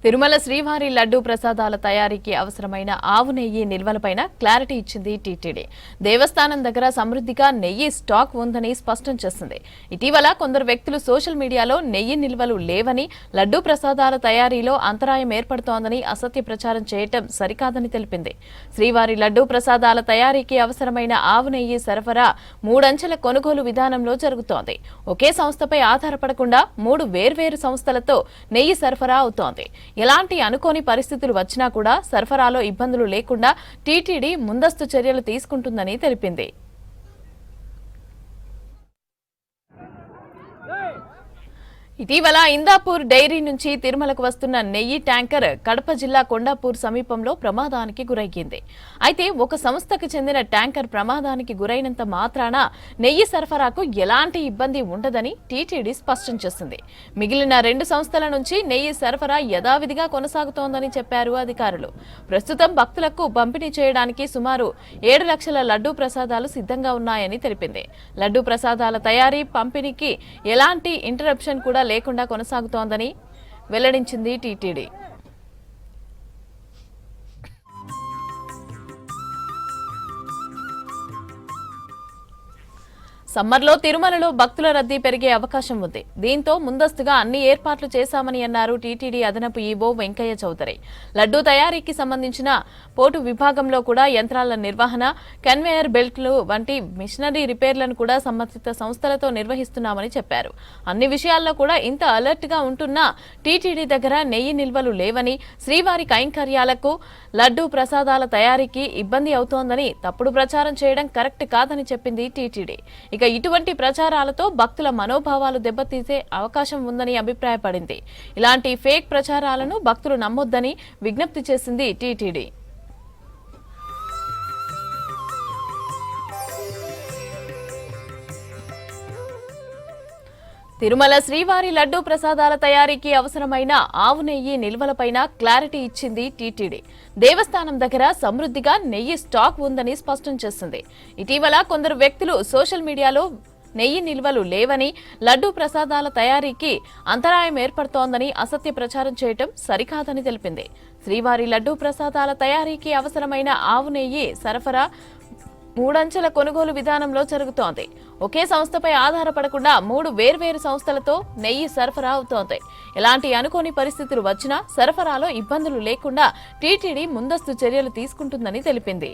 తిరుమల శ్రీవారి లడ్డూ ప్రసాదాల తయారీకి అవసరమైన ఆవు నెయ్యి నిల్వలపైన క్లారిటీ ఇచ్చింది టీటీడీ. దేవస్థానం దగ్గర సమృద్ధిగా నెయ్యి స్టాక్ ఉందని స్పష్టం చేసింది. ఇటీవల కొందరు వ్యక్తులు సోషల్ మీడియాలో నెయ్యి నిల్వలు లేవని, లడ్డూ ప్రసాదాల తయారీలో అంతరాయం ఏర్పడుతోందని అసత్య ప్రచారం చేయటం సరికాదని తెలిపింది. శ్రీవారి లడ్డూ ప్రసాదాల తయారీకి అవసరమైన ఆవు నెయ్యి సరఫరా 3 అంచెల కొనుగోలు విధానంలో జరుగుతోంది. ఒకే సంస్థపై ఆధారపడకుండా 3 వేర్వేరు సంస్థలతో నెయ్యి సరఫరా అవుతోంది. ఎలాంటి అనుకోని పరిస్థితులు వచ్చినా కూడా సరఫరాలో ఇబ్బందులు లేకుండా టీటీడీ ముందస్తు చర్యలు తీసుకుంటుందని తెలిపింది. ఇటీవల ఇందాపూర్ డైరీ నుంచి తిరుమలకు వస్తున్న నెయ్యి ట్యాంకర్ కడప జిల్లా కొండాపూర్ సమీపంలో ప్రమాదానికి గురయ్యింది. అయితే ఒక సంస్థకు చెందిన ట్యాంకర్ ప్రమాదానికి గురైనంత మాత్రాన నెయ్యి సరఫరాకు ఎలాంటి ఇబ్బంది ఉండదని టీటీడీ స్పష్టం చేసింది. మిగిలిన 2 సంస్థల నుంచి నెయ్యి సరఫరా యథావిధిగా కొనసాగుతోందని చెప్పారు అధికారులు. ప్రస్తుతం భక్తులకు పంపిణీ చేయడానికి సుమారు 7 లక్షల లడ్డూ ప్రసాదాలు సిద్ధంగా ఉన్నాయని తెలిపింది. లడ్డూ ప్రసాదాల తయారీ, పంపిణీకి ఎలాంటి ఇంటరప్షన్ కూడా లేకుండా కొనసాగుతోందని వెల్లడించింది టీటీడీ. సమ్మర్లో తిరుమలలో భక్తుల రద్దీ పెరిగే అవకాశం ఉంది. దీంతో ముందస్తుగా అన్ని ఏర్పాట్లు చేశామని అన్నారు టీటీడీ అదనపు ఈవో వెంకయ్య చౌదరి. లడ్డూ తయారీకి సంబంధించిన పోటు విభాగంలో కూడా యంత్రాల నిర్వహణ, కన్వేయర్ బెల్ట్లు వంటి మిషనరీ రిపేర్లను కూడా సంబంధిత సంస్థలతో నిర్వహిస్తున్నామని చెప్పారు. అన్ని విషయాల్లో కూడా ఇంత అలర్ట్ గా ఉంటున్నా టీటీడీ దగ్గర నెయ్యి నిల్వలు లేవని, శ్రీవారి కైంకర్యాలకు, లడ్డూ ప్రసాదాల తయారీకి ఇబ్బంది అవుతోందని తప్పుడు ప్రచారం చేయడం కరెక్ట్ కాదని చెప్పింది టీటీడీ. ఇక ఇటువంటి ప్రచారాలతో భక్తుల మనోభావాలు దెబ్బతీసే అవకాశం ఉందని అభిప్రాయపడింది. ఇలాంటి ఫేక్ ప్రచారాలను భక్తులు నమ్మొద్దని విజ్ఞప్తి చేసింది టీటీడీ. తిరుమల శ్రీవారి లడ్డూ ప్రసాదాల తయారీకి అవసరమైన ఆవు నెయ్యి నిల్వలపైన క్లారిటీ ఇచ్చింది టీటీడీ. దేవస్థానం దగ్గర సమృద్ధిగా నెయ్యి స్టాక్ ఉందని స్పష్టం చేసింది. ఇటీవల కొందరు వ్యక్తులు సోషల్ మీడియాలో నెయ్యి నిల్వలు లేవని, లడ్డూ ప్రసాదాల తయారీకి అంతరాయం ఏర్పడుతోందని అసత్య ప్రచారం చేయటం సరికాదని తెలిపింది. శ్రీవారి లడ్డూ ప్రసాదాల తయారీకి అవసరమైన ఆవు నెయ్యి సరఫరా 3 అంచెల కొనుగోలు విధానంలో జరుగుతోంది. ఒకే సంస్థపై ఆధారపడకుండా 3 వేర్వేరు సంస్థలతో నెయ్యి సరఫరా అవుతోంది. ఎలాంటి అనుకోని పరిస్థితులు వచ్చినా సరఫరాలో ఇబ్బందులు లేకుండా టీటీడీ ముందస్తు చర్యలు తీసుకుంటుందని తెలిపింది.